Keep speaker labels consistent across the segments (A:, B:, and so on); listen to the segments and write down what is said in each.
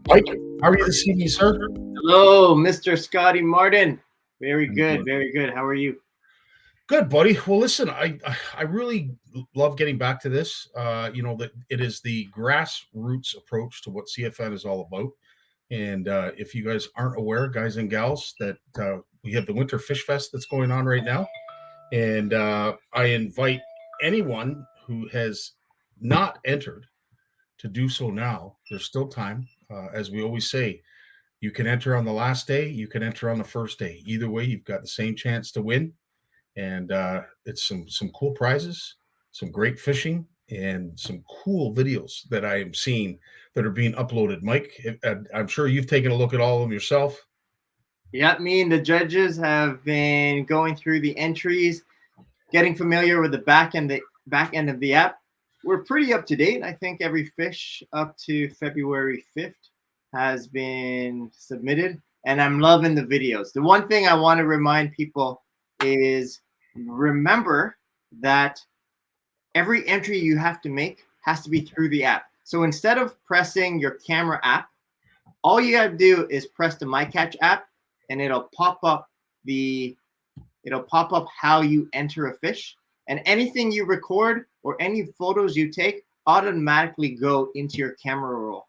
A: Mike, how are you this evening, sir?
B: Hello, Mr. Scottie Martin. Very
A: I'm
B: good,
A: good.
B: very good. How are you?
A: Good, buddy. Well, listen, I really love getting back to this. That it is the grassroots approach to what CFN is all about. And if you guys aren't aware, guys and gals, that we have the Winter Fish Fest that's going on right now, and I invite anyone who has not entered to do so now. There's still time, as we always say. You can enter on the last day. You can enter on the first day. Either way, you've got the same chance to win, and it's some cool prizes, some great fishing, and some cool videos that I am seeing that are being uploaded. Mike, I'm sure you've taken a look at all of them yourself.
B: Yeah, me and the judges have been going through the entries, getting familiar with the back end of the app. We're pretty up to date. I think every fish up to February 5th has been submitted, and I'm loving the videos. The one thing I want to remind people is remember that every entry you have to make has to be through the app. So instead of pressing your camera app, all you have to do is press the My Catch app, and it'll pop up how you enter a fish, and anything you record or any photos you take automatically go into your camera roll.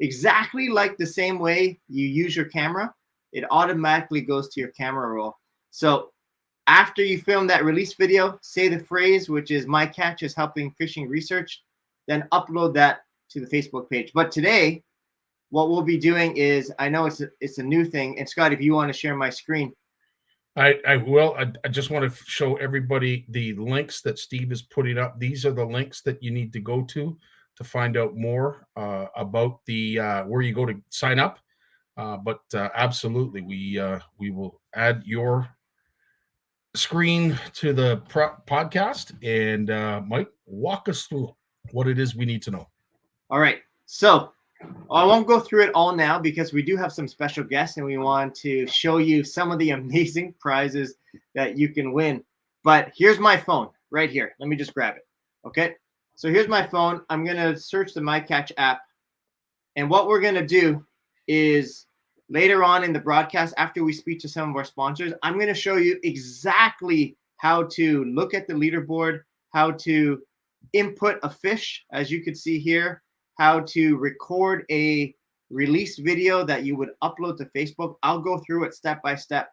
B: Exactly like the same way you use your camera, it automatically goes to your camera roll. So after you film that release video, say the phrase, which is "My Catch is helping fishing research," then upload that to the Facebook page. But today, what we'll be doing is, I know it's a new thing. And Scott, if you want to share my screen.
A: I will. I just want to show everybody the links that Steve is putting up. These are the links that you need to go to find out more about the where you go to sign up. But absolutely, we will add your screen to the podcast, and Mike, walk us through what it is we need to know.
B: All right. So I won't go through it all now because we do have some special guests and we want to show you some of the amazing prizes that you can win. But here's my phone right here. Let me just grab it. Okay. So here's my phone. I'm going to search the My Catch app. And what we're going to do is later on in the broadcast, after we speak to some of our sponsors, I'm going to show you exactly how to look at the leaderboard, how to input a fish, as you can see here, how to record a release video that you would upload to Facebook. I'll go through it step by step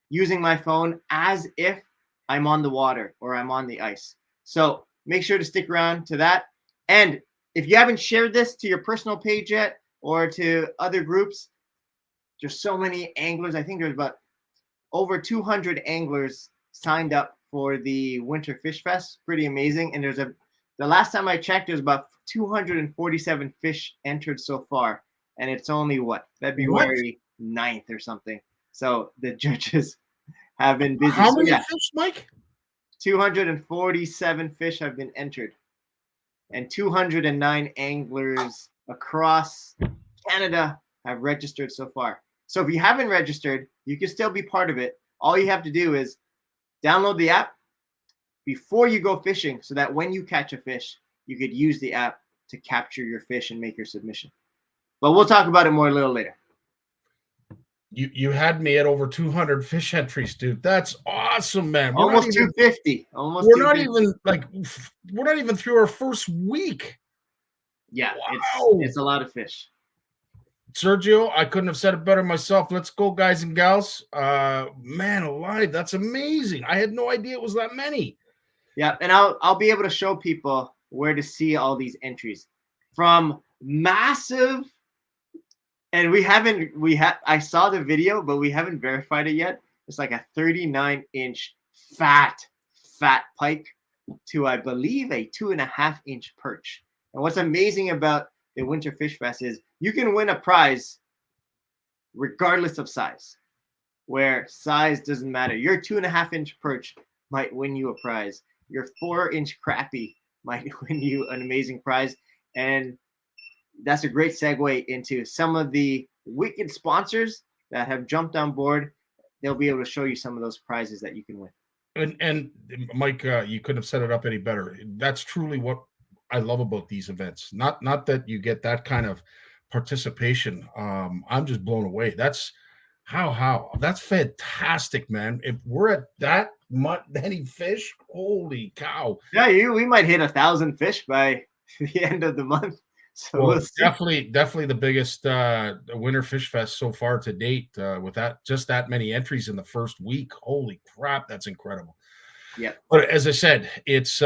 B: using my phone as if I'm on the water or I'm on the ice. So make sure to stick around to that. And if you haven't shared this to your personal page yet or to other groups, there's so many anglers. I think there's about over 200 anglers signed up for the Winter Fish Fest. Pretty amazing. And the last time I checked, there's about 247 fish entered so far. And it's only February 9th or something. So the judges have been busy.
A: How many fish, Mike?
B: 247 fish have been entered. And 209 anglers across Canada have registered so far. So if you haven't registered, you can still be part of it. All you have to do is download the app before you go fishing so that when you catch a fish, you could use the app to capture your fish and make your submission. But we'll talk about it more a little later.
A: You had me at over 200 fish entries, dude. That's awesome, man.
B: Almost 250. Almost.
A: We're not even through our first week.
B: Yeah, wow. It's a lot of fish.
A: Sergio, I couldn't have said it better myself. Let's go, guys and gals. Man alive, that's amazing. I had no idea it was that many.
B: Yeah, and I'll be able to show people where to see all these entries from massive. And I saw the video, but we haven't verified it yet. It's like a 39-inch fat pike to, I believe, a 2.5-inch perch. And what's amazing about the Winter Fish Fest is you can win a prize regardless of size, where size doesn't matter. Your 2.5-inch perch might win you a prize. Your 4-inch crappie might win you an amazing prize. And that's a great segue into some of the wicked sponsors that have jumped on board. They'll be able to show you some of those prizes that you can win.
A: And Mike, you couldn't have set it up any better. That's truly what I love about these events. Not that you get that kind of participation, I'm just blown away. That's that's fantastic, man. If we're at that many fish, holy cow.
B: Yeah, we might hit 1,000 fish by the end of the month. So
A: Well,
B: we'll see.
A: definitely the biggest winter fish fest so far to date, with that many entries in the first week. Holy crap, that's incredible.
B: Yeah.
A: But as I said, it's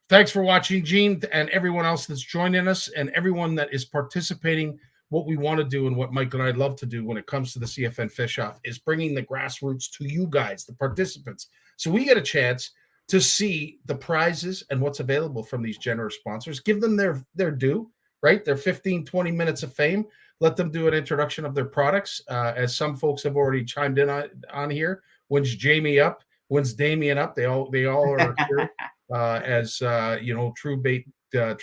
A: thanks for watching, Gene, and everyone else that's joining us, and everyone that is participating. What we want to do, and what Mike and I love to do when it comes to the CFN Fish Off, is bringing the grassroots to you guys, the participants, so we get a chance to see the prizes and what's available from these generous sponsors. Give them their due, right? Their 15, 20 minutes of fame. Let them do an introduction of their products. As some folks have already chimed in on here. When's Jamie up? When's Damien up? They all are here as True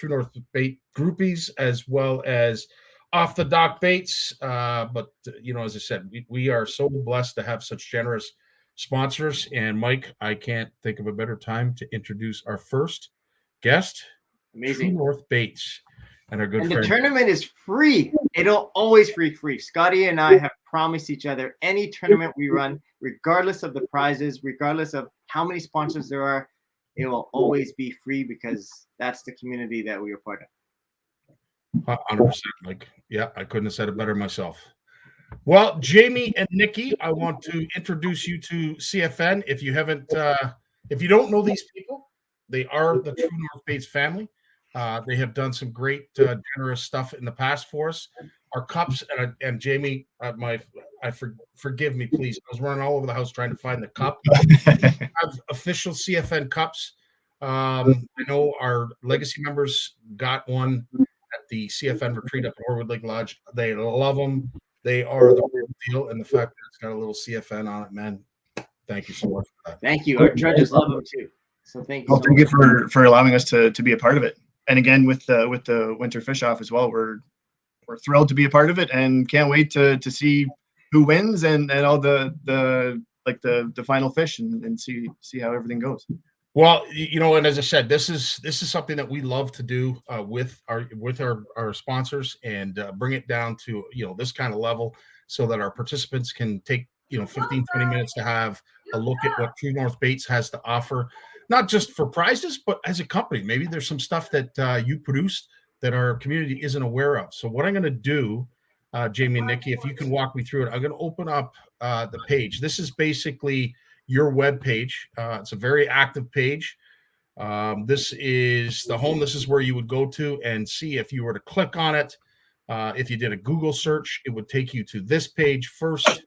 A: North Bait groupies, as well as off the Dock Baitz. But as I said, we are so blessed to have such generous sponsors. And Mike, I can't think of a better time to introduce our first guest.
B: Amazing.
A: True North Baits. And our good friend.
B: The tournament is free. It'll always be free. Scottie and I have promised each other any tournament we run, regardless of the prizes, regardless of how many sponsors there are, it will always be free, because that's the community that we are part of.
A: 100%. Like, yeah, I couldn't have said it better myself. Well, Jamie and Nikki, I want to introduce you to CFN. If you don't know these people, they are the True North Baits family. They have done some great, generous stuff in the past for us. Our cups, and Jamie, forgive me, please. I was running all over the house trying to find the cup. We have official CFN cups. I know our legacy members got one at the CFN retreat up at Norwood Lake Lodge. They love them. They are the real deal, and the fact that it's got a little CFN on it, man. Thank you so much for that.
B: Thank you. Our judges love them too. So thank you.
C: Well, thank you for allowing us to be a part of it. And again, with the Winter Fish Off as well, we're thrilled to be a part of it, and can't wait to see who wins and all the final fish, and see how everything goes.
A: Well, and as I said, this is something that we love to do with our sponsors, and bring it down to this kind of level, so that our participants can take 15, 20 minutes to have a look at what True North Baits has to offer, not just for prizes, but as a company. Maybe there's some stuff that you produced that our community isn't aware of. So what I'm going to do, Jamie and Nikki, if you can walk me through it, I'm going to open up the page. This is basically your web page. It's a very active page. This is the home. This is where you would go to and see, if you were to click on it. If you did a Google search, it would take you to this page first.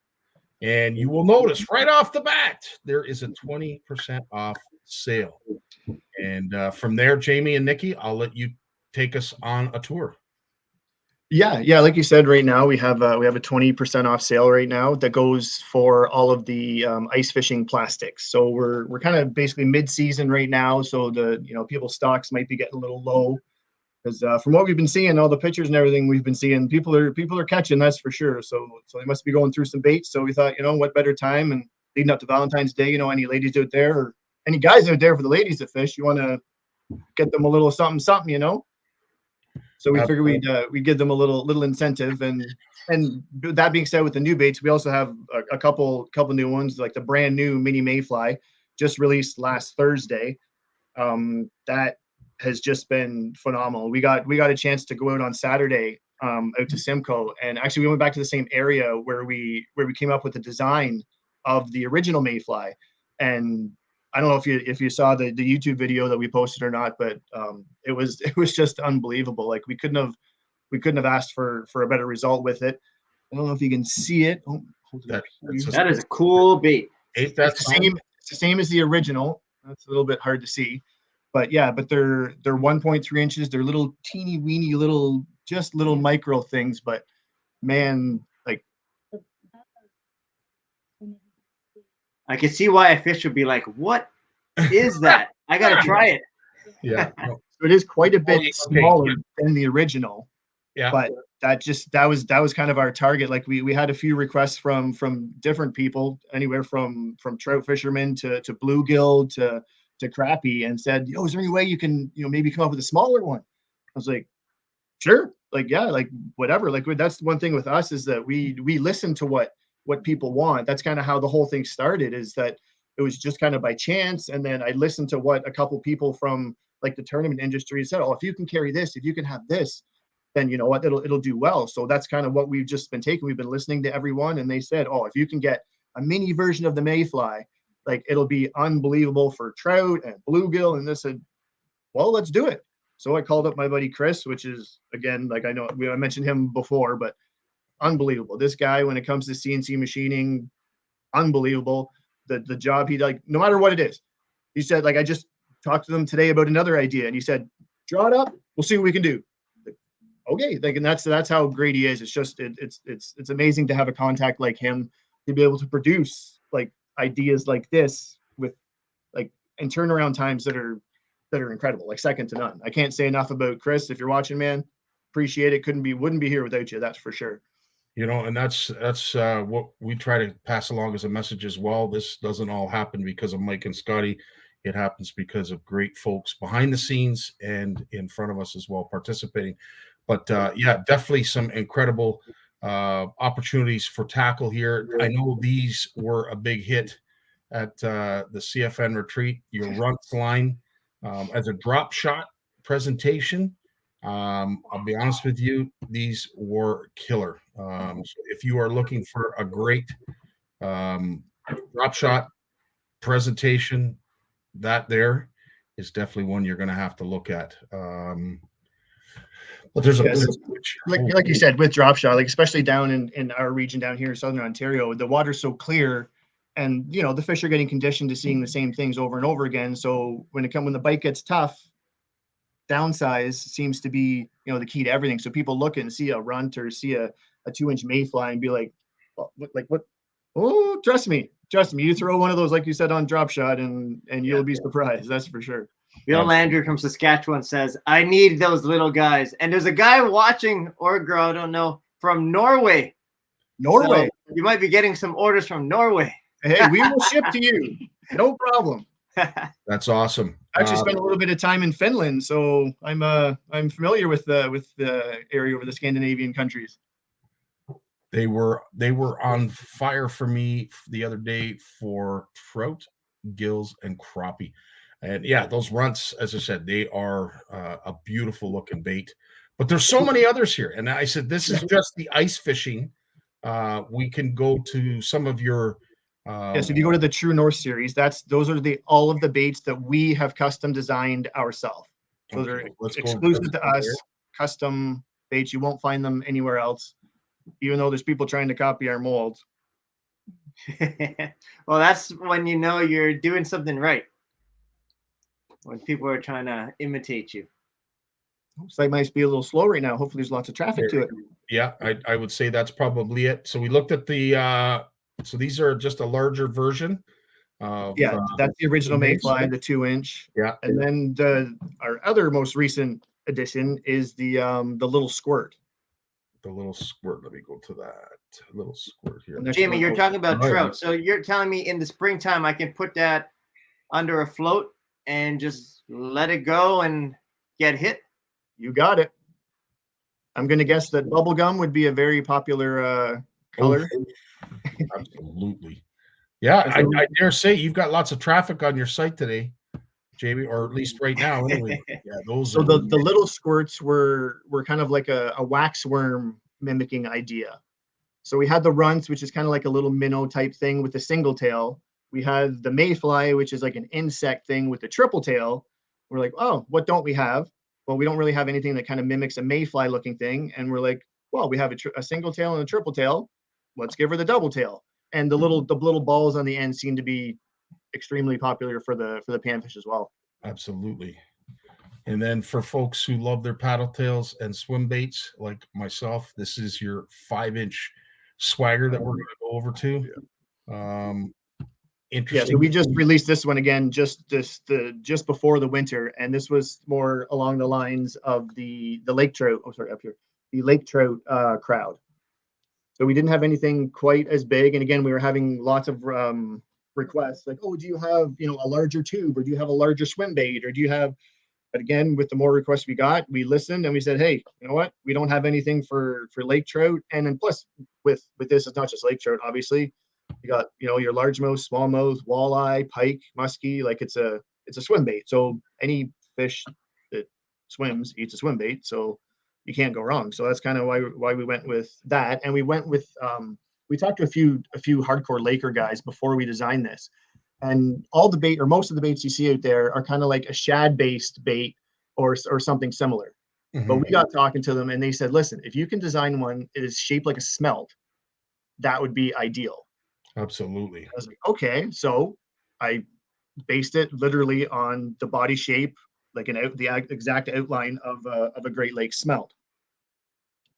A: And you will notice right off the bat, there is a 20% off sale. And from there, Jamie and Nikki, I'll let you take us on a tour.
C: Yeah. Like you said, right now we have a 20% off sale right now that goes for all of the ice fishing plastics. So we're kind of basically mid-season right now. So the people's stocks might be getting a little low, because from what we've been seeing, all the pictures and everything we've been seeing, people are catching, that's for sure. So they must be going through some baits. So we thought, what better time, and leading up to Valentine's Day, any ladies out there, or any guys out there for the ladies that fish, you want to get them a little something, So we figured we'd give them a little incentive, and that being said, with the new baits, we also have a couple new ones, like the brand new mini mayfly, just released last Thursday. That has just been phenomenal. We got a chance to go out on Saturday out to Simcoe, and actually we went back to the same area where we came up with the design of the original mayfly. And I don't know if you saw the YouTube video that we posted or not, but it was just unbelievable. Like we couldn't have asked for a better result with it. I don't know if you can see it. Oh,
B: that is a cool bait.
C: It's the same as the original. That's a little bit hard to see, but yeah, but they're 1.3 inches. They're little teeny weeny little micro things, but man, like,
B: I can see why a fish would be like, what is that? I got to try it.
A: Yeah.
C: So it is quite a bit smaller than the original.
A: Yeah.
C: But that was kind of our target. Like we had a few requests from different people, anywhere from trout fishermen to bluegill to crappie, and said, is there any way you can, maybe come up with a smaller one? I was like, Sure. Like, yeah, like whatever. Like that's one thing with us is that we listen to what people want. That's kind of how the whole thing started, is that it was just kind of by chance. And then I listened to what a couple people from like the tournament industry said, oh, if you can carry this, if you can have this, then you know what, it'll do well. So that's kind of what we've just been taking. We've been listening to everyone, and they said, oh, if you can get a mini version of the mayfly, like it'll be unbelievable for trout and bluegill. And this said, well, let's do it. So I called up my buddy Chris, which is, again, like I mentioned him before, but unbelievable. This guy, when it comes to CNC machining, unbelievable. The job he, like, no matter what it is, he said, like, I just talked to them today about another idea, and he said, draw it up, we'll see what we can do. Like, okay, like, and that's how great he is. It's just it's amazing to have a contact like him to be able to produce like ideas like this with like and turnaround times that are incredible, like second to none. I can't say enough about Chris. If you're watching, man, appreciate it. Wouldn't be here without you. That's for sure.
A: You know, and that's what we try to pass along as a message as well. This doesn't all happen because of Mike and Scottie. It happens because of great folks behind the scenes and in front of us as well participating. But yeah, definitely some incredible opportunities for tackle here. I know these were a big hit at the CFN retreat. Your runts line as a drop shot presentation. I'll be honest with you, these were killer. So if you are looking for a great drop shot presentation, that there is definitely one you're going to have to look at. But there's
C: like you said, with drop shot, like especially down in our region down here in Southern Ontario, the water's so clear, and you know the fish are getting conditioned to seeing the same things over and over again. So when the bite gets tough, downsize seems to be, you know, the key to everything. So people look and see a runt or see a 2-inch mayfly and be like, well, what? Oh, trust me, you throw one of those, like you said, on drop shot and you'll be surprised. That's for sure.
B: Bill Landry from Saskatchewan says, I need those little guys. And there's a guy watching, or girl, I don't know, from Norway. So you might be getting some orders from Norway.
C: Hey, we will ship to you. No problem.
A: That's awesome.
C: I actually spent a little bit of time in Finland, so I'm familiar with the area over the Scandinavian countries.
A: They were on fire for me the other day for trout, gills, and crappie. And yeah, those runts, as I said, they are a beautiful looking bait. But there's so many others here. And I said, this is just the ice fishing. We can go to some of your
C: so if you go to the True North series, those are all of the baits that we have custom designed ourselves. Those are exclusive to us, custom baits. You won't find them anywhere else, even though there's people trying to copy our molds.
B: Well, that's when you know you're doing something right. When people are trying to imitate you.
C: Site might be a little slow right now. Hopefully there's lots of traffic to it.
A: Yeah, I would say that's probably it. So we looked at the so these are just a larger version.
C: That's the original mayfly, the 2-inch.
A: Yeah.
C: And then our other most recent addition is the little squirt.
A: The little squirt. Let me go to that little squirt here.
B: Jamie, you're talking about trout. So you're telling me in the springtime I can put that under a float and just let it go and get hit?
C: You got it. I'm going to guess that bubblegum would be a very popular color.
A: Absolutely. Yeah, I dare say you've got lots of traffic on your site today, Jamie, or at least right now. Anyway, yeah, those.
C: So the little squirts were kind of like a waxworm mimicking idea. So we had the runts, which is kind of like a little minnow type thing with the single tail. We had the mayfly, which is like an insect thing with the triple tail. We're like, oh, what don't we have? Well, we don't really have anything that kind of mimics a mayfly looking thing. And we're like, well, we have a single tail and a triple tail. Let's give her the double tail. And the little balls on the end seem to be extremely popular for the panfish as well.
A: Absolutely. And then for folks who love their paddle tails and swim baits like myself, this is your 5-inch swagger that we're going to go over to. Interesting.
C: Yeah, so we just released this one again just before the winter, and this was more along the lines of the lake trout. Oh, sorry, up here, the lake trout crowd. So we didn't have anything quite as big, and again, we were having lots of requests like, oh, do you have a larger tube, or do you have a larger swim bait, or do you have But again, with the more requests we got, we listened and we said, hey, you know what? We don't have anything for lake trout. And then plus with this, it's not just lake trout, obviously. You got, your largemouth, smallmouth, walleye, pike, muskie, like it's a swim bait. So any fish that swims eats a swim bait. So you can't go wrong. So that's kind of why we went with that. And we went with we talked to a few hardcore Laker guys before we designed this. And all the bait, or most of the baits you see out there, are kind of like a shad-based bait or something similar.
A: Mm-hmm.
C: But we got talking to them, and they said, listen, if you can design one that is shaped like a smelt, that would be ideal.
A: Absolutely.
C: I was like, okay. So I based it literally on the body shape, like the exact outline of a Great Lakes smelt.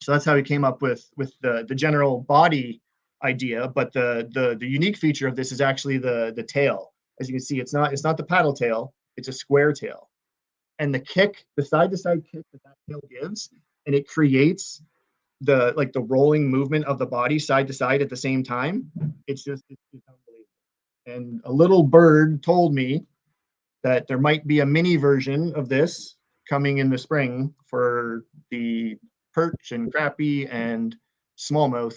C: So that's how we came up with the general body idea, but the unique feature of this is actually the tail. As you can see, it's not the paddle tail, it's a square tail. And the kick, the side-to-side kick that tail gives, and it creates the rolling movement of the body side to side at the same time. It's unbelievable. And a little bird told me that there might be a mini version of this coming in the spring for the perch and crappie and smallmouth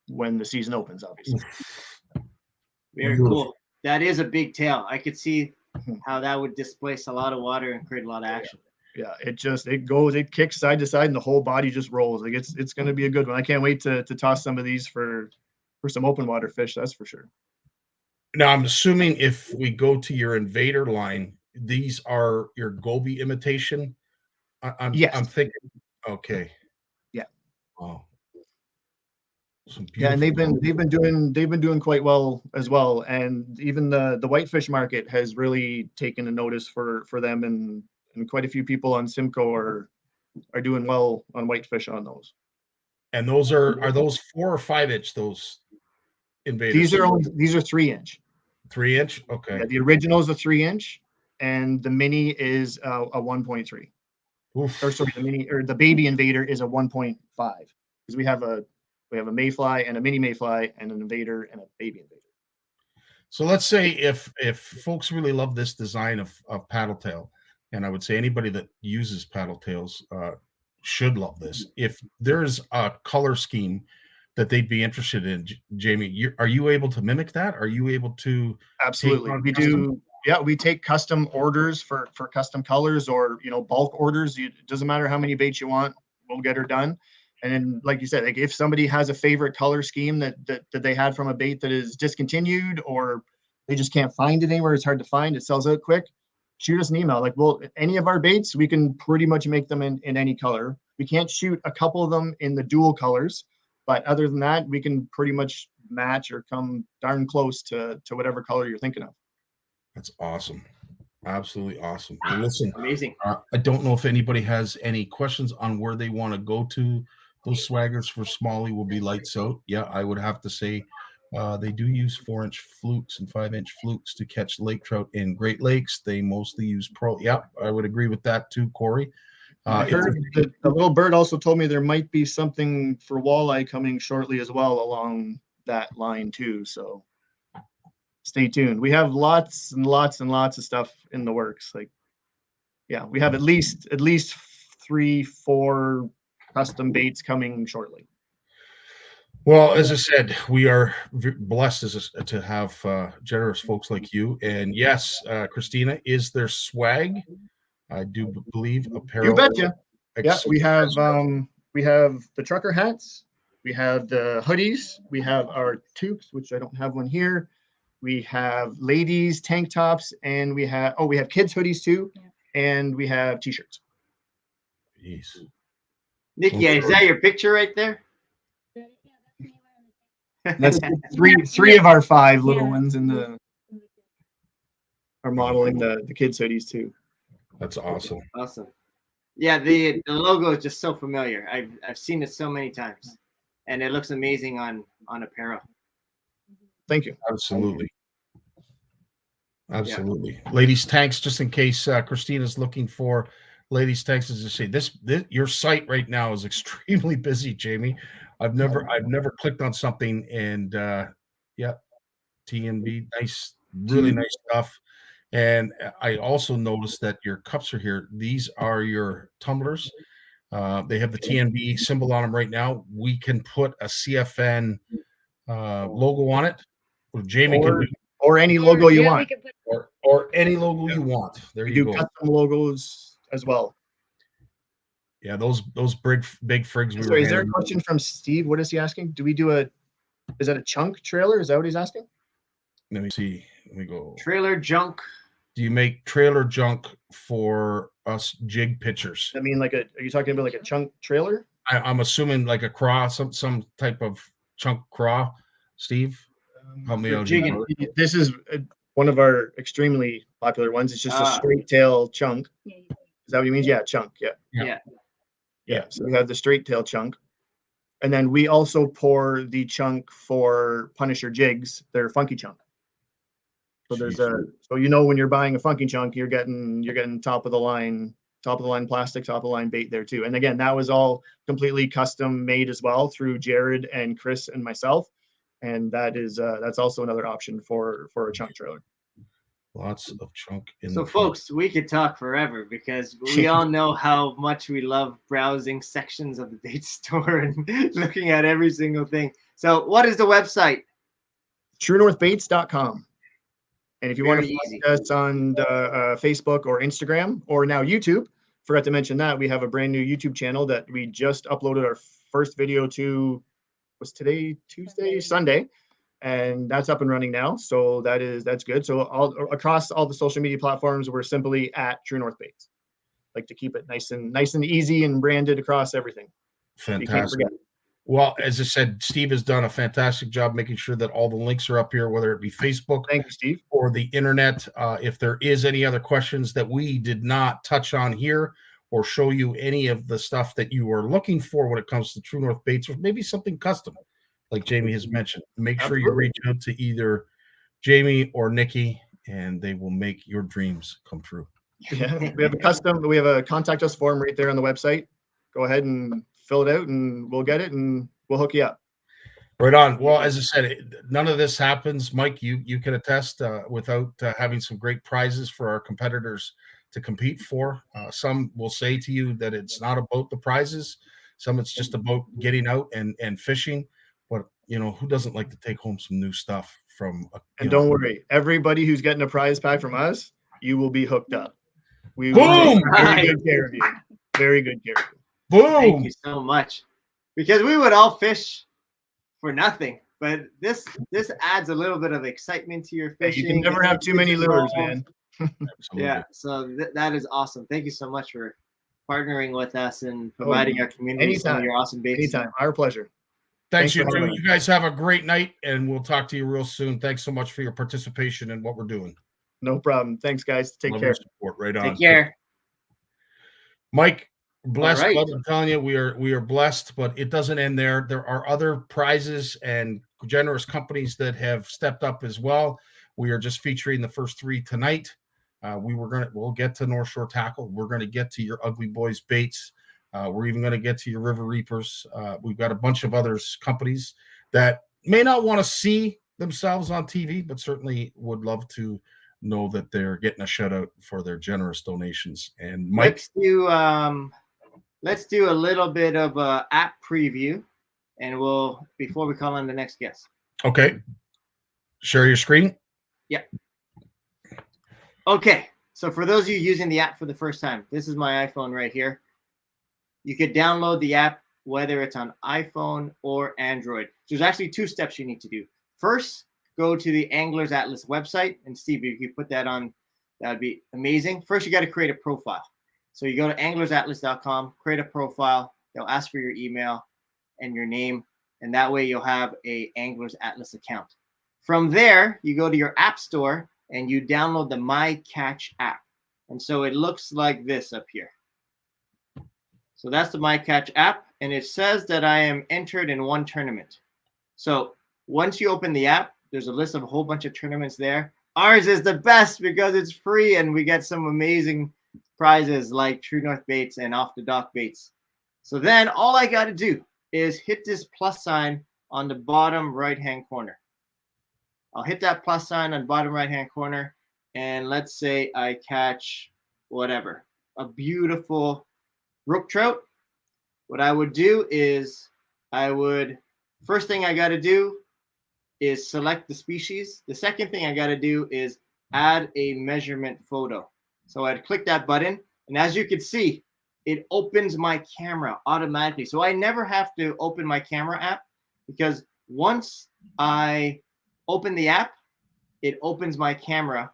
C: when the season opens, obviously.
B: Very cool. That is a big tail. I could see how that would displace a lot of water and create a lot of action.
C: Yeah, it kicks side to side and the whole body just rolls. Like it's going to be a good one. I can't wait to toss some of these for some open water fish. That's for sure.
A: Now, I'm assuming if we go to your Invader line, these are your Goby imitation.
C: Yes.
A: I'm thinking. Okay.
C: Yeah.
A: Wow.
C: Yeah, and they've been doing quite well as well. And even the whitefish market has really taken a notice for them, and quite a few people on Simcoe are doing well on whitefish on those.
A: And those are those 4 or 5 inch, those Invaders?
C: These are 3-inch.
A: 3-inch? Okay.
C: Yeah, the original is a 3-inch, and the mini is a 1.3. Or sorry, the baby Invader is a 1.5, because we have a mayfly and a mini mayfly and an Invader and a baby Invader.
A: So let's say if folks really love this design of paddle tail, and I would say anybody that uses paddle tails should love this. If there's a color scheme that they'd be interested in, Jamie, are you able to mimic that? Are you able to?
C: Absolutely, we do. Yeah, we take custom orders for custom colors, or bulk orders. It doesn't matter how many baits you want, we'll get her done. And then, like you said, like if somebody has a favorite color scheme that they had from a bait that is discontinued, or they just can't find it anywhere, it's hard to find, it sells out quick, shoot us an email. Like, well, any of our baits, we can pretty much make them in any color. We can't shoot a couple of them in the dual colors, but other than that, we can pretty much match or come darn close to whatever color you're thinking of.
A: That's awesome. Absolutely awesome. Well, listen,
B: amazing.
A: I don't know if anybody has any questions on where they want to go to. Those swaggers for Smalley will be lights out. Yeah, I would have to say they do use 4-inch flukes and 5-inch flukes to catch lake trout in Great Lakes. They mostly use pro. Yeah, I would agree with that too, Corey.
C: I heard the little bird also told me there might be something for walleye coming shortly as well along that line too. So stay tuned. We have lots and lots and lots of stuff in the works. Like, yeah, we have at least 3-4 custom baits coming shortly.
A: Well, as I said, we are blessed to have generous folks like you. And yes, Christina, is there swag? I do believe apparel.
C: You betcha. Yeah, we have the trucker hats, we have the hoodies, we have our toques, which I don't have one here. We have ladies tank tops, and we have kids hoodies too, and we have t-shirts.
A: Jeez.
B: Nikki, is that your picture right there?
C: That's three of our 5 little ones in the are modeling the kids hoodies too.
A: That's awesome.
B: Awesome. Yeah, the logo is just so familiar. I've seen it so many times, and it looks amazing on apparel.
C: Thank you.
A: Absolutely. Absolutely. Yeah. Ladies tanks, just in case Christina's looking for ladies tanks, as I say, this your site right now is extremely busy, Jamie. I've never clicked on something, and yeah, TNB, nice, really nice stuff. And I also noticed that your cups are here. These are your tumblers. They have the TNB symbol on them right now. We can put a CFN logo on it. Or Jamie can do,
C: or any logo you
D: we
C: want.
D: can put
A: or any logo you want. There
C: We
A: you
C: do
A: go.
C: custom logos as well.
A: Yeah, those big frigs.
C: Sorry, is there a question from Steve? What is he asking? Do we do is that a chunk trailer? Is that what he's asking?
A: Let me see. Let me go.
B: Trailer junk.
A: Do you make trailer junk for us jig pitchers?
C: I mean, are you talking about like a chunk trailer?
A: I'm assuming like a craw, some type of chunk craw. Steve, help me out.
B: jigging.
C: This is one of our extremely popular ones. It's just a straight tail chunk.
D: Yeah,
C: Is that what you mean? Yeah, chunk. Yeah. So we have the straight tail chunk. And then we also pour the chunk for Punisher jigs. They're funky chunk. So when you're buying a funky chunk, you're getting top of the line plastic, top of the line bait there too. And again, that was all completely custom made as well through Jared and Chris and myself. And that's also another option for a chunk trailer.
A: Lots of chunk in.
B: So folks, we could talk forever because we all know how much we love browsing sections of the bait store and looking at every single thing. So what is the website?
C: TrueNorthBaits.com. And if you want to
B: Very
C: find us on Facebook or Instagram or now YouTube, forgot to mention that we have a brand new YouTube channel that we just uploaded our first video to. Was today Tuesday, Sunday, and that's up and running now. So that's good. So across all the social media platforms, we're simply at True North Baits. Like to keep it nice and easy and branded across everything.
A: Fantastic. Well, as I said, Steve has done a fantastic job making sure that all the links are up here, whether it be Facebook,
C: thank you, Steve,
A: or the internet. If there is any other questions that we did not touch on here, or show you any of the stuff that you are looking for when it comes to True North Baits, or maybe something custom, like Jamie has mentioned, make sure you reach out to either Jamie or Nikki, and they will make your dreams come true.
C: Yeah, we have a contact us form right there on the website. Go ahead and fill it out, and we'll get it, and we'll hook you up.
A: Right on. Well, as I said, none of this happens, Mike. You can attest without having some great prizes for our competitors to compete for. Some will say to you that it's not about the prizes. Some it's just about getting out and fishing. But who doesn't like to take home some new stuff from?
C: Don't worry, everybody who's getting a prize pack from us, you will be hooked up. We
A: will
C: take very good care of you. Very good care of you.
A: Boom!
B: Thank you so much, because we would all fish for nothing. But this adds a little bit of excitement to your fishing.
C: You can never have too many lures, man.
B: Yeah, so that is awesome. Thank you so much for partnering with us and providing our community some of your awesome baits.
C: Anytime, our pleasure.
A: Thanks you too. You guys have a great night, and we'll talk to you real soon. Thanks so much for your participation in what we're doing.
C: No problem. Thanks, guys. Take care.
A: Support. Right on.
B: Take care,
A: Mike. Blessed, right. I'm telling you, we are blessed, but it doesn't end there. There are other prizes and generous companies that have stepped up as well. We are just featuring the first 3 tonight. We'll get to North Shore Tackle. We're going to get to your Ugly Boys Baits. We're even going to get to your River Reapers. We've got a bunch of others companies that may not want to see themselves on TV, but certainly would love to know that they're getting a shout out for their generous donations. And Mike,
B: let's do a little bit of a app preview, and before we call on the next guest.
A: Okay. Share your screen.
B: Yeah. Okay. So for those of you using the app for the first time, this is my iPhone right here. You could download the app, whether it's on iPhone or Android. So there's actually 2 steps you need to do. First, go to the Anglers Atlas website. And Steve, if you put that on, that'd be amazing. First, you got to create a profile. So you go to anglersatlas.com, create a profile. They'll ask for your email and your name. And that way you'll have a Anglers Atlas account. From there, you go to your app store and you download the My Catch app. And so it looks like this up here. So that's the My Catch app. And it says that I am entered in 1 tournament. So once you open the app, there's a list of a whole bunch of tournaments there. Ours is the best because it's free and we get some amazing prizes like True North Baits and Off the Dock Baits. So then all I got to do is hit this plus sign on the bottom right-hand corner. I'll hit that plus sign on the bottom right-hand corner. and let's say I catch whatever, a beautiful brook trout. What I would do is first thing I got to do is select the species. The second thing I got to do is add a measurement photo. So I'd click that button, and as you can see, it opens my camera automatically. So I never have to open my camera app, because once I open the app, it opens my camera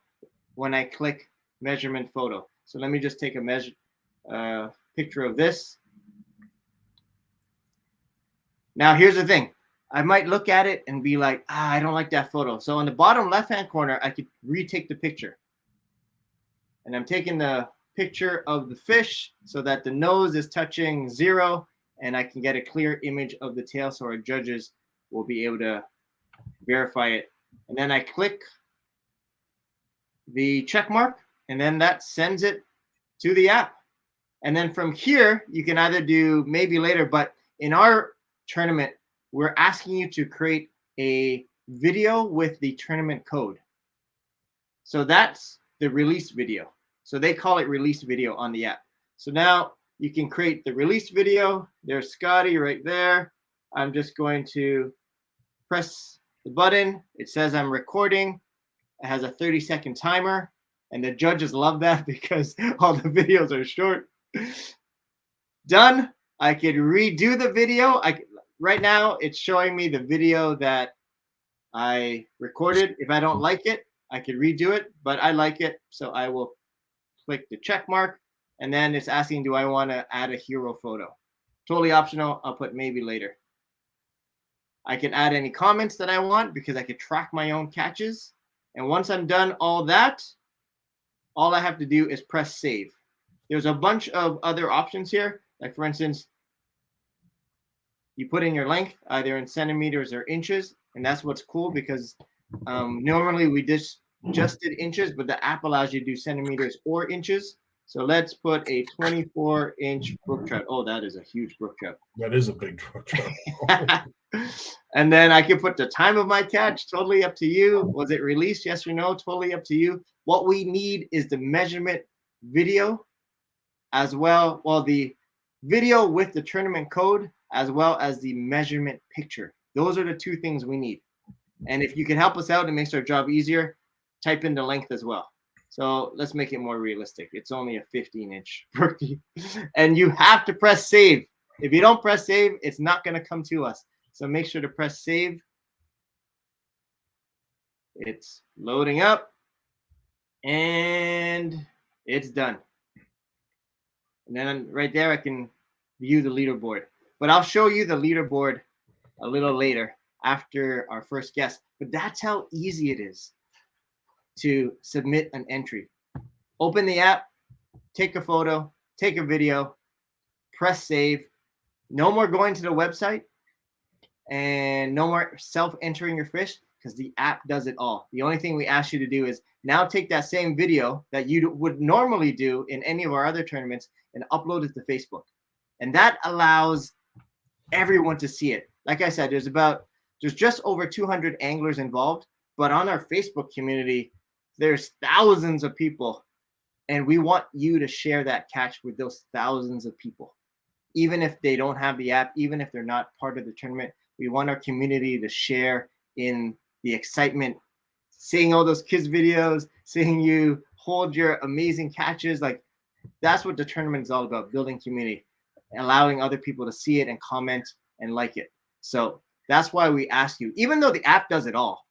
B: when I click measurement photo. So let me just take a picture of this. Now here's the thing. I might look at it and be like, I don't like that photo. So on the bottom left-hand corner, I could retake the picture. And I'm taking the picture of the fish so that the nose is touching 0, and I can get a clear image of the tail so our judges will be able to verify it. And then I click the check mark, and then that sends it to the app. And then from here, you can either do maybe later, but in our tournament, we're asking you to create a video with the tournament code. So that's the release video. So they call it release video on the app. So now you can create the release video. There's Scottie right there. I'm just going to press the button. It says I'm recording. It has a 30-second timer. And the judges love that because all the videos are short. Done. I could redo the video. Right now, it's showing me the video that I recorded. If I don't like it, I could redo it, but I like it. So I will click the check mark, and then it's asking, do I want to add a hero photo? Totally optional. I'll put maybe later. I can add any comments that I want because I could track my own catches. And once I'm done all that, all I have to do is press save. There's a bunch of other options here. Like for instance, you put in your length, either in centimeters or inches. And that's what's cool because normally we just did inches, but the app allows you to do centimeters or inches. So let's put a 24-inch brook trout. Oh, that is a huge brook trout.
A: That is a big brook trout.
B: And then I can put the time of my catch, totally up to you. Was it released, yes or no? Totally up to you. What we need is the measurement video as well. Well, the video with the tournament code as well as the measurement picture. Those are the two things we need. And if you can help us out and makes our job easier, type in the length as well. So let's make it more realistic. It's only a 15-inch rookie. And you have to press save. If you don't press save, it's not going to come to us. So make sure to press save. It's loading up. And it's done. And then right there, I can view the leaderboard. But I'll show you the leaderboard a little later after our first guest. But that's how easy it is to submit an entry. Open the app, take a photo, take a video, press save. No more going to the website and no more self-entering your fish because the app does it all. The only thing we ask you to do is now take that same video that you would normally do in any of our other tournaments and upload it to Facebook. And that allows everyone to see it. Like I said, there's just over 200 anglers involved, but on our Facebook community, there's thousands of people, and we want you to share that catch with those thousands of people. Even if they don't have the app, even if they're not part of the tournament, we want our community to share in the excitement, seeing all those kids' videos, seeing you hold your amazing catches. Like that's what the tournament is all about, building community, allowing other people to see it and comment and like it. So that's why we ask you, even though the app does it all,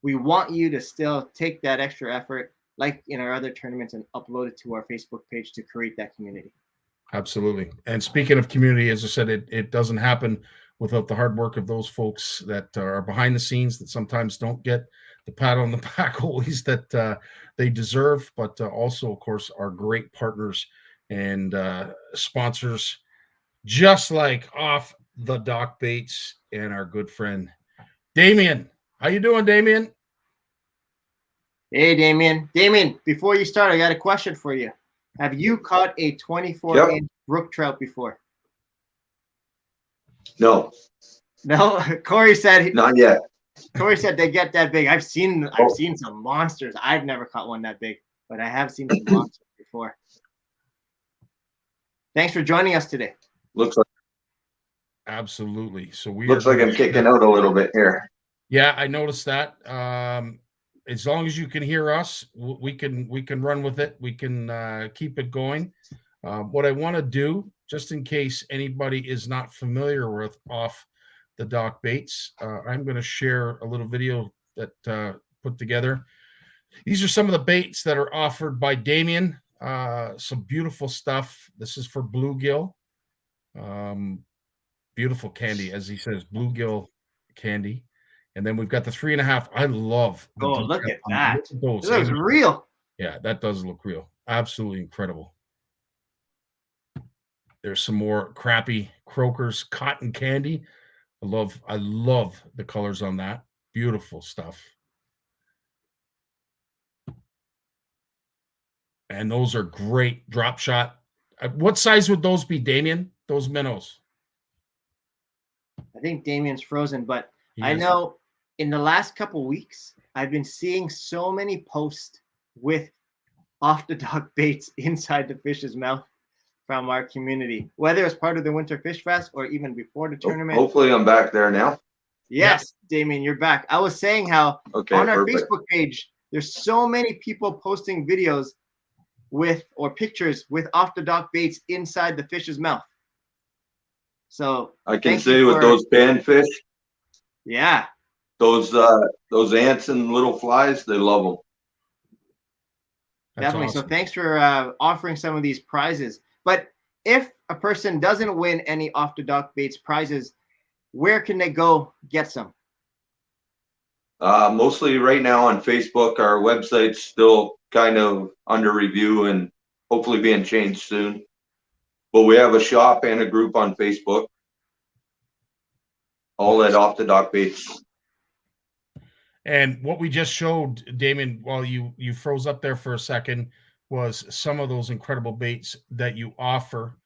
B: we want you to still take that extra effort, like in our other tournaments, and upload it to our Facebook page to create that community.
A: Absolutely. And speaking of community, as I said, it doesn't happen without the hard work of those folks that are behind the scenes that sometimes don't get the pat on the back always that they deserve, but also, of course, our great partners and sponsors, just like off the Dock Baitz and our good friend Damien. How you doing, Damien?
B: Hey, Damien. Damien, before you start, I got a question for you. Have you caught a 24-inch brook trout before?
D: No.
B: No? Corey said
D: not yet.
B: Corey said they get that big. I've seen some monsters. I've never caught one that big, but I have seen some monsters before. Thanks for joining us today.
D: Looks like
A: Absolutely. So
D: I'm kicking out a little bit here.
A: Yeah, I noticed that. As long as you can hear us, we can run with it. We can keep it going. What I want to do, just in case anybody is not familiar with off the Dock Baitz, I'm going to share a little video that put together. These are some of the baits that are offered by Damien. Some beautiful stuff. This is for bluegill. Beautiful candy, as he says, bluegill candy. And then we've got the 3.5. I love.
B: Look at that.
A: Those.
B: It looks real.
A: Yeah, that does look real. Absolutely incredible. There's some more crappy croakers cotton candy. I love the colors on that. Beautiful stuff. And those are great drop shot. What size would those be, Damien? Those minnows?
B: I think Damien's frozen, but I know in the last couple weeks, I've been seeing so many posts with off the dock baits inside the fish's mouth from our community, whether it's part of the Winter Fish Fest or even before the tournament.
D: Hopefully I'm back there now.
B: Yes, yeah. Damien, you're back. I was saying how on our
D: perfect.
B: Facebook page, there's so many people posting videos with or pictures with off the dock baits inside the fish's mouth. So
D: I can say with those panfish,
B: yeah,
D: those ants and little flies, they love them.
B: Definitely. Awesome. So thanks for offering some of these prizes. But if a person doesn't win any off the dock baits prizes, where can they go get some?
D: Mostly right now on Facebook. Our website's still kind of under review and hopefully being changed soon. But we have a shop and a group on Facebook. All at Off the Dock Baitz.
A: And what we just showed, Damien, while you froze up there for a second, was some of those incredible baits that you offer.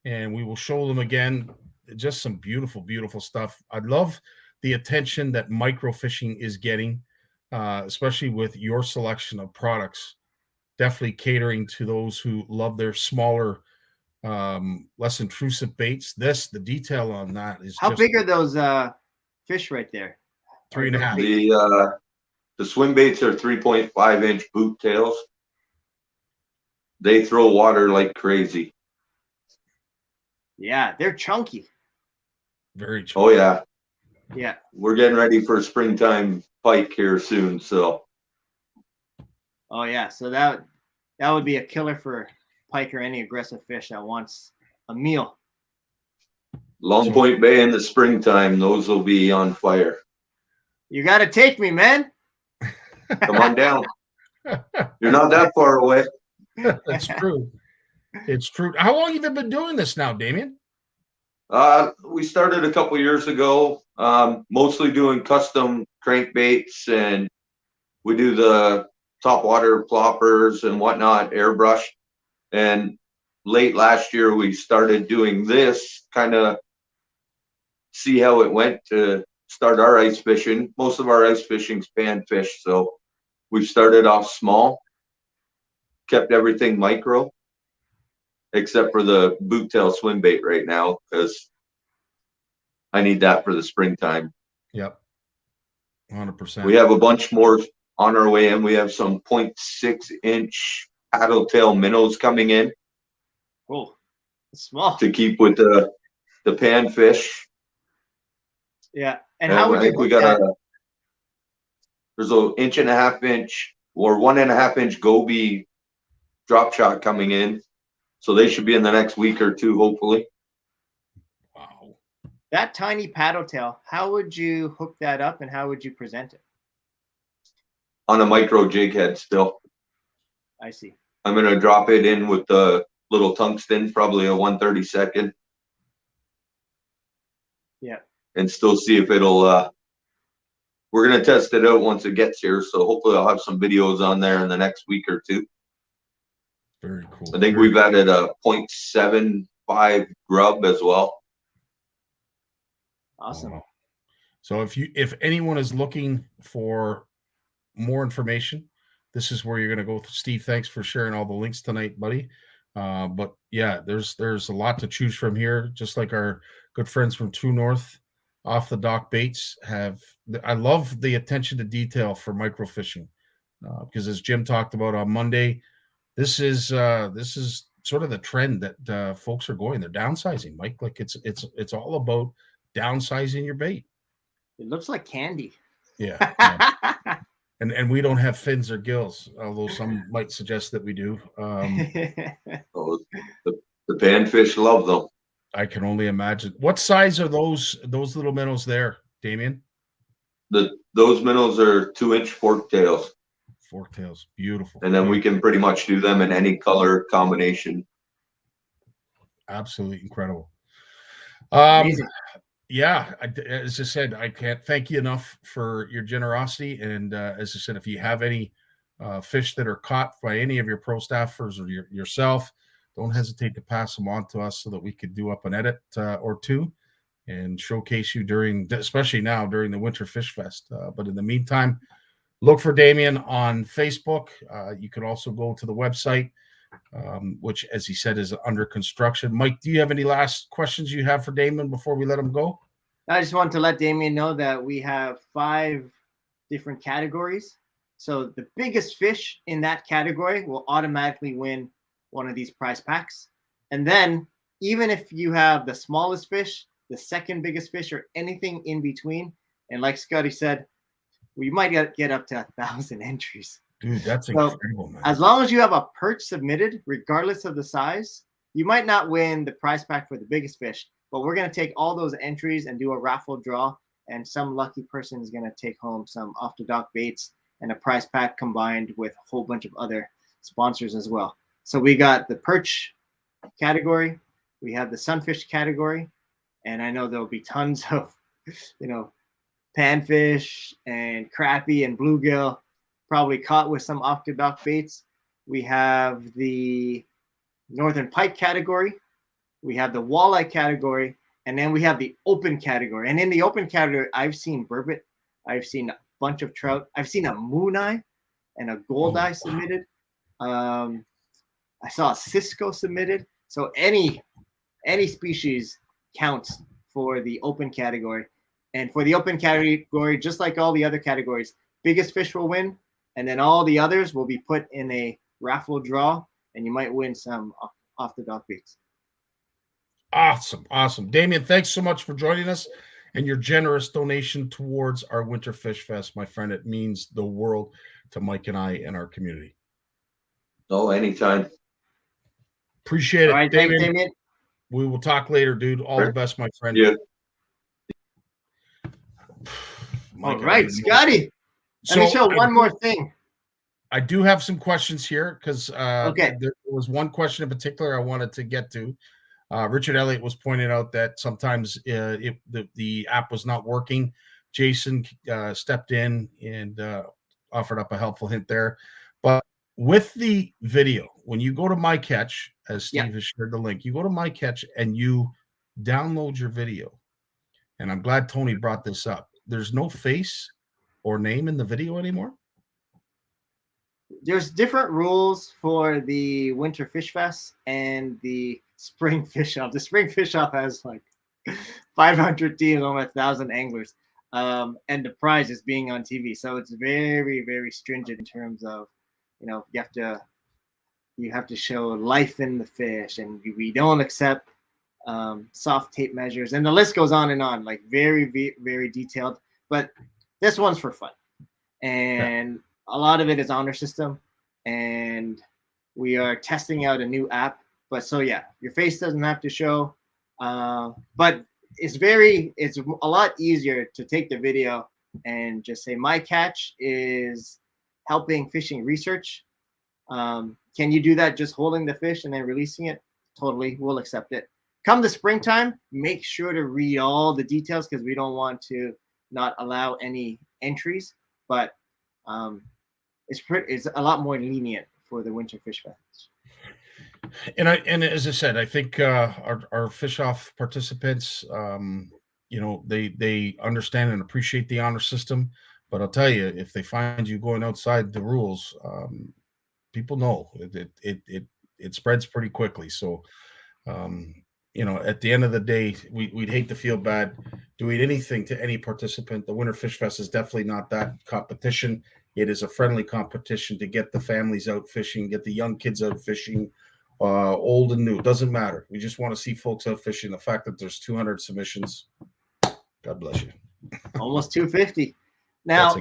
A: And we will show them again. Just some beautiful, beautiful stuff. I love the attention that microfishing is getting, especially with your selection of products. Definitely catering to those who love their smaller, less intrusive baits. The detail on that is
B: how big are those fish right there?
A: 3.5.
D: The swim baits are 3.5-inch boot tails. They throw water like crazy.
B: Yeah, they're chunky.
A: Very chunky.
D: Oh yeah.
B: Yeah.
D: We're getting ready for springtime pike here soon, so.
B: Oh yeah, so that would be a killer for pike or any aggressive fish that wants a meal.
D: Long Point Bay in the springtime, those will be on fire.
B: You got to take me, man.
D: Come on down. You're not that far away.
A: That's true. It's true. How long have you been doing this now, Damien?
D: We started a couple years ago, mostly doing custom crankbaits, and we do the topwater ploppers and whatnot, airbrush. And late last year, we started doing this, kind of see how it went to start our ice fishing. Most of our ice fishing's panfish, so we've started off small, kept everything micro, except for the boot tail swim bait right now, because I need that for the springtime.
A: Yep. 100%.
D: We have a bunch more on our way in. We have some 0.6-inch paddle tail minnows coming in.
B: Oh, it's small.
D: To keep with the panfish.
B: Yeah. And how would you
D: we got there's an 1.5-inch or 1.5-inch goby drop shot coming in. So they should be in the next week or two, hopefully.
A: Wow.
B: That tiny paddle tail, how would you hook that up and how would you present it?
D: On a micro jig head still.
B: I see.
D: I'm going to drop it in with the little tungsten, probably a 1/32.
B: Yeah.
D: And still see if it'll, we're going to test it out once it gets here. So hopefully I'll have some videos on there in the next week or two.
A: Very cool.
D: I think we've added a 0.75 grub as well.
B: Awesome.
A: Wow. So if anyone is looking for more information, this is where you're going to go. Steve, thanks for sharing all the links tonight, buddy. But yeah, there's a lot to choose from here. Just like our good friends from True North off the Dock Baitz have. I love the attention to detail for microfishing because as Jim talked about on Monday, this is sort of the trend that folks are going. They're downsizing, Mike. Like it's all about downsizing your bait.
B: It looks like candy.
A: Yeah. And we don't have fins or gills, although some might suggest that we do.
D: Oh, the panfish love them.
A: I can only imagine. What size are those little minnows there, Damien?
D: Those minnows are 2-inch fork tails.
A: Fork tails, beautiful.
D: And then we can pretty much do them in any color combination.
A: Absolutely incredible.
B: Amazing.
A: Yeah, as I said, I can't thank you enough for your generosity. And as I said, if you have any fish that are caught by any of your pro staffers or yourself, don't hesitate to pass them on to us so that we could do up an edit or two and showcase you especially now during the Winter Fish Fest. But in the meantime, look for Damien on Facebook. You can also go to the website, which, as he said, is under construction. Mike, do you have any last questions you have for Damien before we let him go?
B: I just want to let Damien know that we have 5 different categories. So the biggest fish in that category will automatically win one of these prize packs. And then even if you have the smallest fish, the second biggest fish, or anything in between, and like Scottie said, we might get up to 1,000 entries.
A: Dude, that's incredible, man.
B: As long as you have a perch submitted, regardless of the size, you might not win the prize pack for the biggest fish, but we're going to take all those entries and do a raffle draw, and some lucky person is going to take home some off the Dock Baits and a prize pack combined with a whole bunch of other sponsors as well. So we got the perch category, we have the sunfish category, and I know there'll be tons of, panfish and crappie and bluegill probably caught with some off the Dock Baits. We have the northern pike category, we have the walleye category, and then we have the open category. And in the open category, I've seen burbot, I've seen a bunch of trout, I've seen a moon eye and a gold eye submitted. I saw a Cisco submitted. So any species counts for the open category. And for the open category, just like all the other categories, biggest fish will win, and then all the others will be put in a raffle draw, and you might win some off the Dock Baits.
A: Awesome. Damien, thanks so much for joining us and your generous donation towards our Winter Fish Fest, my friend. It means the world to Mike and I and our community.
D: Oh, anytime.
A: Appreciate it.
B: All right,
A: Damien.
B: thanks, Damien.
A: We will talk later, dude. All the best, my friend.
D: Yeah.
B: All right, Scottie. Let me show one more thing.
A: I do have some questions here because
B: Okay.
A: there was one question in particular I wanted to get to. Richard Elliott was pointing out that sometimes the app was not working. Jason stepped in and offered up a helpful hint there. But with the video, when you go to My Catch, as Steve has shared the link, you go to My Catch and you download your video. And I'm glad Tony brought this up. There's no face or name in the video anymore?
B: There's different rules for the Winter Fish Fest and the Spring Fish Off. The Spring Fish Off has like 500 teams, almost 1,000 anglers. And the prize is being on TV. So it's very, very stringent in terms of, you have to show life in the fish, and we don't accept soft tape measures, and the list goes on and on, like very, very detailed. But this one's for fun, and a lot of it is honor system, and we are testing out a new app. But so yeah, your face doesn't have to show, but it's a lot easier to take the video and just say my catch is helping fishing research. Can you do that just holding the fish and then releasing it? Totally, we'll accept it. Come the springtime, make sure to read all the details because we don't want to not allow any entries. But it's a lot more lenient for the Winter Fish Fest.
A: And as I said, I think our fish off participants, you know, they understand and appreciate the honor system. But I'll tell you, if they find you going outside the rules, people know it spreads pretty quickly. So, um, you know, at the end of the day, we'd hate to feel bad doing anything to any participant. The Winter Fish Fest is definitely not that competition. It is a friendly competition to get the families out fishing, get the young kids out fishing, old and new. It doesn't matter. We just want to see folks out fishing. The fact that there's 200 submissions, God bless you.
B: Almost 250. Now,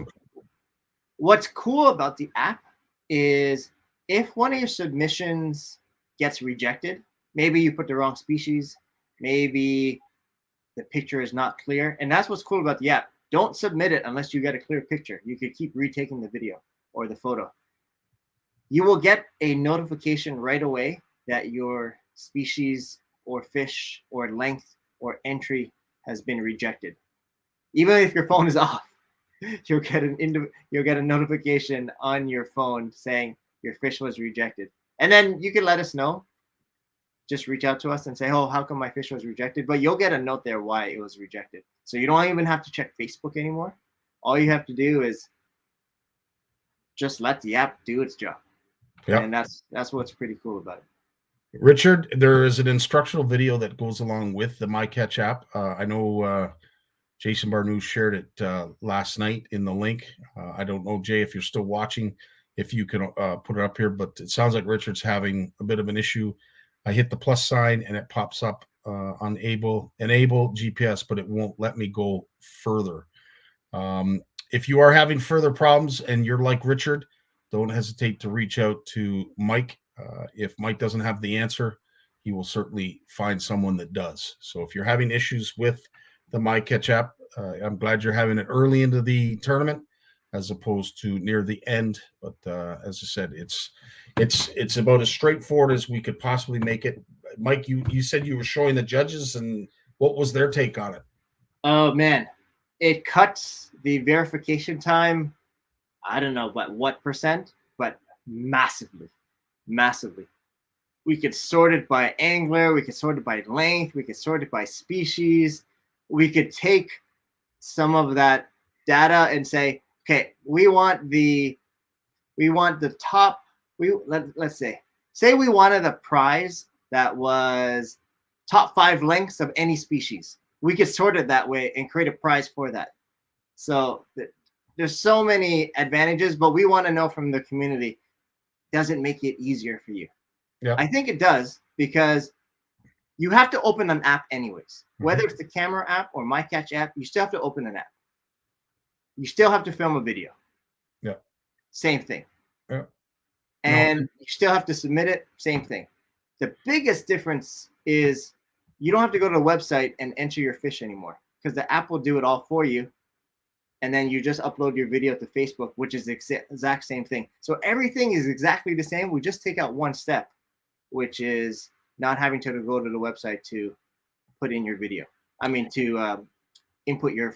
B: what's cool about the app is if one of your submissions gets rejected, maybe you put the wrong species, maybe the picture is not clear, and that's what's cool about the app. Don't submit it unless you get a clear picture. You could keep retaking the video or the photo. You will get a notification right away that your species or fish or length or entry has been rejected. Even if your phone is off, you'll get a notification on your phone saying your fish was rejected. And then you can let us know. Just reach out to us and say, oh, how come my fish was rejected? But you'll get a note there why it was rejected. So you don't even have to check Facebook anymore. All you have to do is just let the app do its job. Yeah. And that's what's pretty cool about it.
A: Richard, there is an instructional video that goes along with the MyCatch app. I know Jason Barnew shared it last night in the link. I don't know, Jay, if you're still watching, if you can put it up here, but it sounds like Richard's having a bit of an issue. I hit the plus sign and it pops up enable GPS, but it won't let me go further. If you are having further problems and you're like Richard, don't hesitate to reach out to Mike. If Mike doesn't have the answer, he will certainly find someone that does. So if you're having issues with the MyCatch app, I'm glad you're having it early into the tournament as opposed to near the end. But as I said, it's about as straightforward as we could possibly make it. Mike, you said you were showing the judges, and what was their take on it?
B: Oh man, it cuts the verification time. I don't know what percent, but massively. We could sort it by angler, we could sort it by length, we could sort it by species. We could take some of that data and say, okay, we want the top. Let's say we wanted a prize that was top 5 lengths of any species. We could sort it that way and create a prize for that. So there's so many advantages, but we want to know from the community, does it make it easier for you? Yeah, I think it does, because you have to open an app anyways. Whether it's the camera app or MyCatch app, you still have to open an app. You still have to film a video.
A: Yeah.
B: Same thing. Yeah. And you still have to submit it. Same thing. The biggest difference is you don't have to go to the website and enter your fish anymore, because the app will do it all for you. And then you just upload your video to Facebook, which is the exact same thing. So everything is exactly the same. We just take out one step, which is not having to go to the website to put in your video. I mean, to input your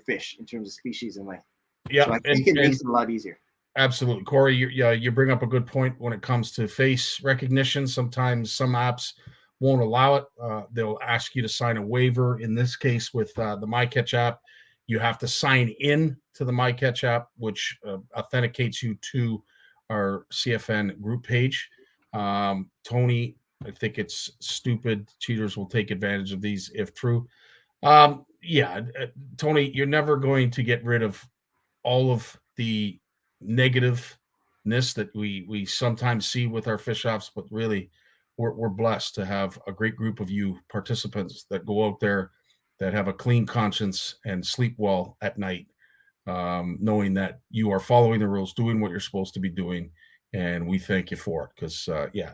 B: fish in terms of species and length.
A: Yeah,
B: so I think it makes it a lot easier.
A: Absolutely, Corey. You bring up a good point when it comes to face recognition. Sometimes some apps won't allow it. They'll ask you to sign a waiver. In this case, with the MyCatch app, you have to sign in to the MyCatch app, which authenticates you to our CFN group page. Tony, I think it's stupid. Cheaters will take advantage of these if true. Tony, you're never going to get rid of all of the negativeness that we sometimes see with our fish offs, but really we're blessed to have a great group of you participants that go out there that have a clean conscience and sleep well at night, knowing that you are following the rules, doing what you're supposed to be doing. And we thank you for it, because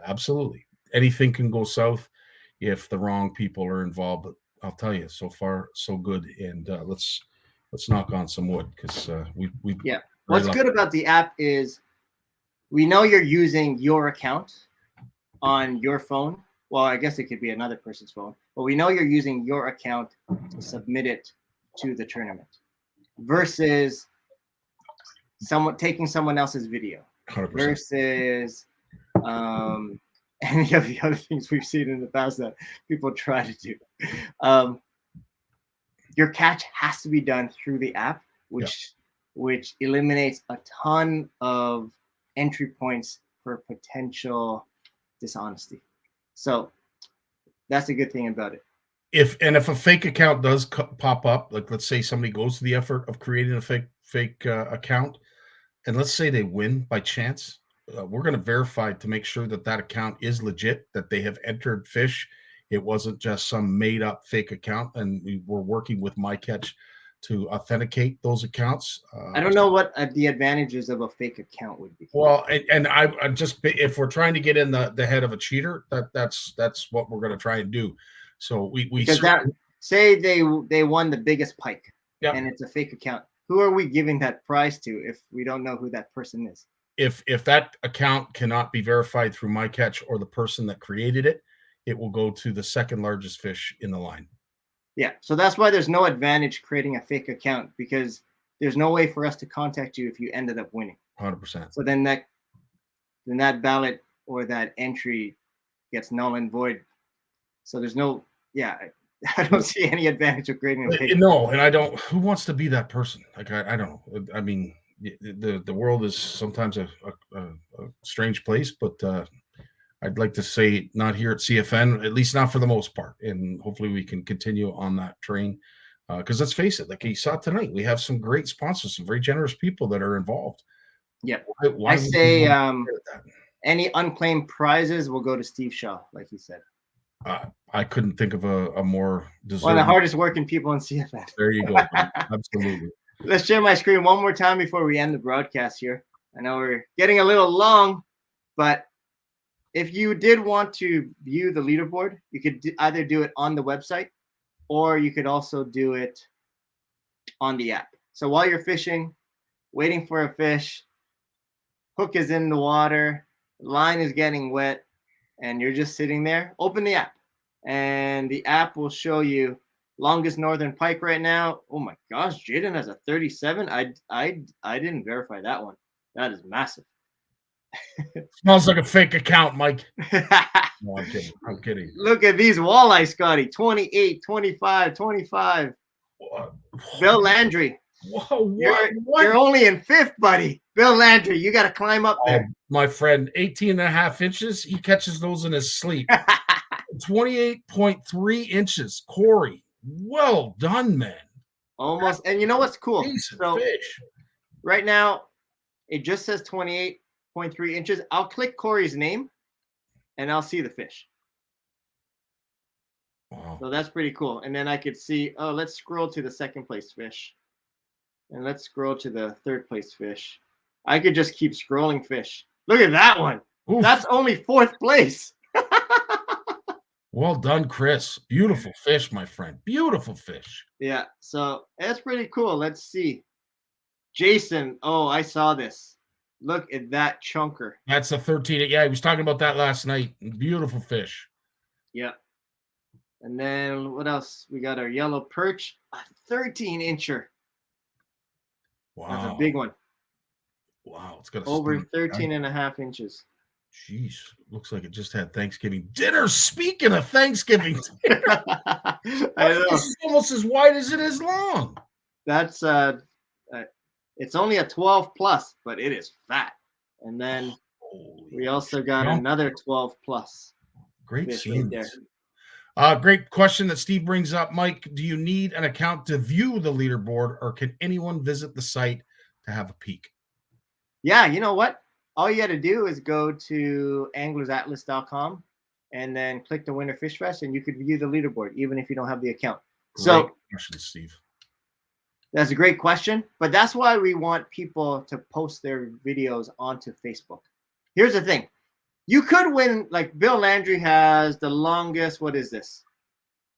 A: absolutely anything can go south if the wrong people are involved. But I'll tell you, so far so good. And let's knock on some wood, because we
B: what's good about the app is we know you're using your account on your phone. Well, I guess it could be another person's phone, but we know you're using your account to submit it to the tournament versus taking someone else's video
A: 100%.
B: Versus any of the other things we've seen in the past that people try to do. your catch has to be done through the app, which eliminates a ton of entry points for potential dishonesty. So that's a good thing about it.
A: If a fake account does pop up, like let's say somebody goes to the effort of creating a fake account, and let's say they win by chance, we're going to verify to make sure that that account is legit, that they have entered fish. It wasn't just some made up fake account, and we're working with MyCatch to authenticate those accounts.
B: I don't know what the advantages of a fake account would be.
A: Well, and I just, if we're trying to get in the head of a cheater, that's what we're going to try and do. So we
B: because that, say they won the biggest pike, and it's a fake account. Who are we giving that prize to if we don't know who that person is?
A: If that account cannot be verified through MyCatch or the person that created it, it will go to the second largest fish in the line.
B: Yeah, so that's why there's no advantage creating a fake account, because there's no way for us to contact you if you ended up winning.
A: 100%.
B: So then that ballot or that entry gets null and void. So there's no, I don't see any advantage of creating a fake.
A: No, and I don't. Who wants to be that person? Like I don't know. I mean, the world is sometimes a strange place, but I'd like to say not here at CFN, at least not for the most part. And hopefully we can continue on that train. Because let's face it, like you saw tonight, we have some great sponsors, some very generous people that are involved.
B: Yeah.
A: Why
B: I say any unclaimed prizes will go to Steve Shaw, like he said.
A: I couldn't think of a more deserving.
B: One of the hardest working people in CFN.
A: There you go. Absolutely.
B: Let's share my screen one more time before we end the broadcast here. I know we're getting a little long, but if you did want to view the leaderboard, you could either do it on the website, or you could also do it on the app. So while you're fishing, waiting for a fish, hook is in the water, line is getting wet, and you're just sitting there, open the app, and the app will show you longest northern pike right now. Oh my gosh, Jaden has a 37. I didn't verify that one. That is massive.
A: Smells like a fake account, Mike. No, I'm kidding.
B: Look at these walleye, Scottie. 28, 25, 25.
A: What?
B: Bill Landry.
A: Whoa,
B: you're only in fifth, buddy. Bill Landry, you got to climb up there.
A: My friend, 18 and a half inches. He catches those in his sleep. 28.3 inches. Corey, well done, man.
B: Almost. And you know what's cool?
A: So, fish.
B: Right now, it just says 28.3 inches. I'll click Corey's name, and I'll see the fish.
A: Wow.
B: So that's pretty cool. And then I could see, let's scroll to the second place fish. And let's scroll to the third place fish. I could just keep scrolling fish. Look at that one. Oof. That's only fourth place.
A: Well done, Chris. Beautiful fish, my friend. Beautiful fish.
B: Yeah, so that's pretty cool. Let's see. Jason, I saw this. Look at that chunker.
A: That's a 13. Yeah, he was talking about that last night. Beautiful fish.
B: Yeah. And then what else? We got our yellow perch, a 13-incher.
A: Wow.
B: That's a big one.
A: Wow. It's got
B: over 13 and a half inches.
A: Jeez. Looks like it just had Thanksgiving dinner. Speaking of Thanksgiving dinner.
B: I know.
A: This is almost as wide as it is long.
B: That's it's only a 12 plus, but it is fat. And then we also got another 12 plus.
A: Great scene. Great question that Steve brings up. Mike, do you need an account to view the leaderboard, or can anyone visit the site to have a peek?
B: Yeah, you know what? All you got to do is go to anglersatlas.com and then click the Winter Fish Fest, and you could view the leaderboard even if you don't have the account.
A: Great question, Steve.
B: That's a great question, but that's why we want people to post their videos onto Facebook. Here's the thing. You could win, like Bill Landry has the longest, what is this?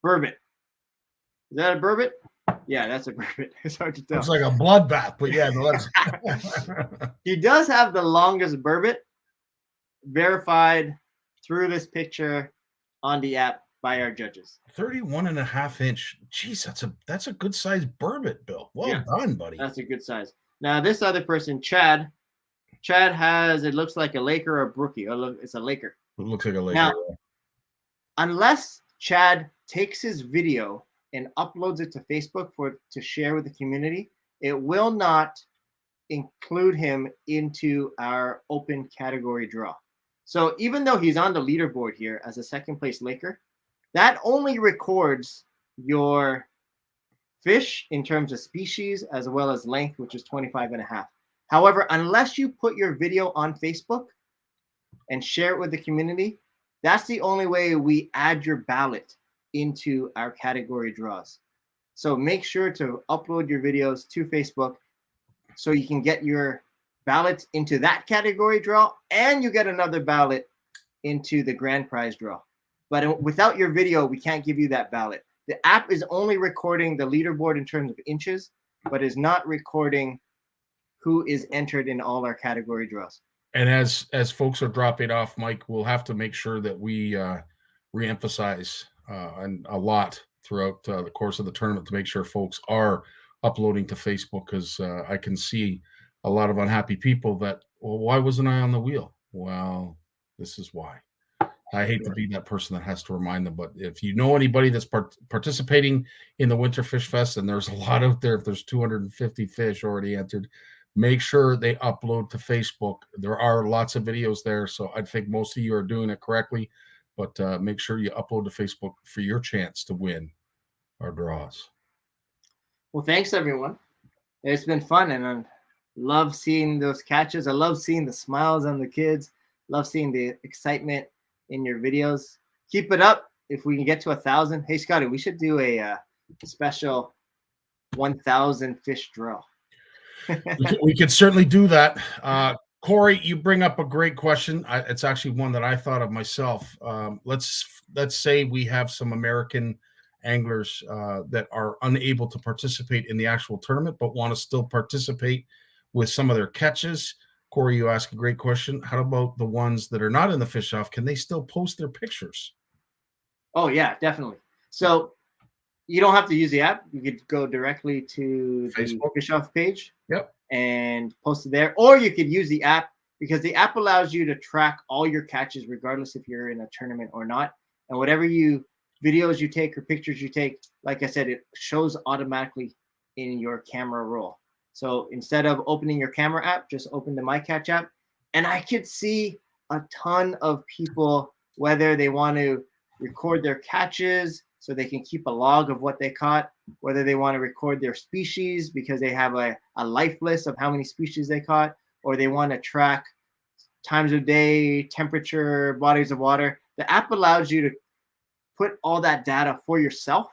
B: Burbot. Is that a burbot? Yeah, that's a burbot. It's hard to tell.
A: It's like a bloodbath, but yeah.
B: He does have the longest burbot verified through this picture on the app by our judges.
A: 31 and a half inch. Jeez, that's a good size burbot, Bill. Well done, buddy.
B: That's a good size. Now, this other person, Chad has, it looks like a Laker or a Brookie. Oh, look, it's a Laker.
A: It looks like a Laker.
B: Now, unless Chad takes his video and uploads it to Facebook to share with the community, it will not include him into our open category draw. So even though he's on the leaderboard here as a second place Laker, that only records your fish in terms of species as well as length, which is 25.5. However, unless you put your video on Facebook and share it with the community, that's the only way we add your ballot into our category draws. So make sure to upload your videos to Facebook so you can get your ballot into that category draw, and you get another ballot into the grand prize draw. But without your video, we can't give you that ballot. The app is only recording the leaderboard in terms of inches, but is not recording who is entered in all our category draws.
A: And as folks are dropping off, Mike, we'll have to make sure that we reemphasize and a lot throughout the course of the tournament to make sure folks are uploading to Facebook, because I can see a lot of unhappy people that, well, why wasn't I on the wheel? Well, this is why. I hate to be that person that has to remind them, but if you know anybody that's participating in the Winter Fish Fest, and there's a lot out there, if there's 250 fish already entered, make sure they upload to Facebook. There are lots of videos there, so I think most of you are doing it correctly, but make sure you upload to Facebook for your chance to win our draws.
B: Well, thanks, everyone. It's been fun, and I love seeing those catches. I love seeing the smiles on the kids. Love seeing the excitement in your videos. Keep it up. If we can get to 1,000, hey, Scottie, we should do a special 1,000 fish draw.
A: We could certainly do that. Corey, you bring up a great question. It's actually one that I thought of myself. Let's say we have some American anglers that are unable to participate in the actual tournament, but want to still participate with some of their catches. Corey, you ask a great question. How about the ones that are not in the fish off? Can they still post their pictures?
B: Oh, yeah, definitely. So you don't have to use the app. You could go directly to the
A: Facebook.
B: fish off page.
A: Yep.
B: And post it there. Or you could use the app, because the app allows you to track all your catches regardless if you're in a tournament or not. And whatever videos you take or pictures you take, like I said, it shows automatically in your camera roll. So instead of opening your camera app, just open the My Catch app. And I could see a ton of people, whether they want to record their catches so they can keep a log of what they caught, whether they want to record their species because they have a life list of how many species they caught, or they want to track times of day, temperature, bodies of water. The app allows you to put all that data for yourself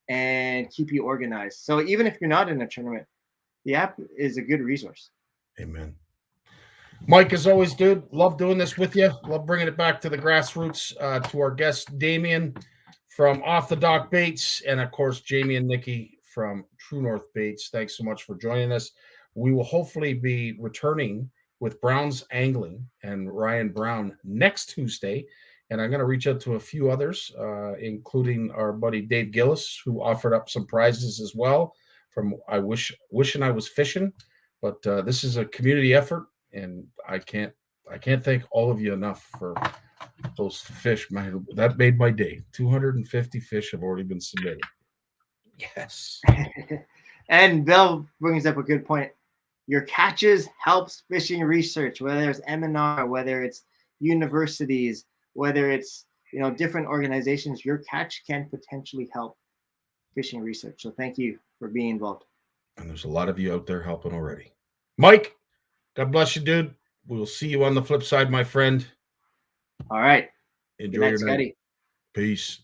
B: and keep you organized. So even if you're not in a tournament, the app is a good resource.
A: Amen. Mike, as always, dude, love doing this with you. Love bringing it back to the grassroots, to our guest, Damien from Off the Dock Baitz, and of course, Jamie and Nikki from True North Baits. Thanks so much for joining us. We will hopefully be returning with Brown's Angling and Ryan Brown next Tuesday. And I'm going to reach out to a few others, including our buddy Dave Gillis, who offered up some prizes as well from Wishing I Was Fishing. But this is a community effort, and I can't thank all of you enough for those fish. Man, that made my day. 250 fish have already been submitted. Yes.
B: And Bill brings up a good point. Your catches helps fishing research, whether it's M&R, whether it's universities, whether it's different organizations. Your catch can potentially help fishing research. So thank you for being involved.
A: And there's a lot of you out there helping already. Mike, God bless you, dude. We'll see you on the flip side, my friend.
B: All right.
A: Enjoy
B: Good night,
A: your night.
B: Scottie.
A: Peace.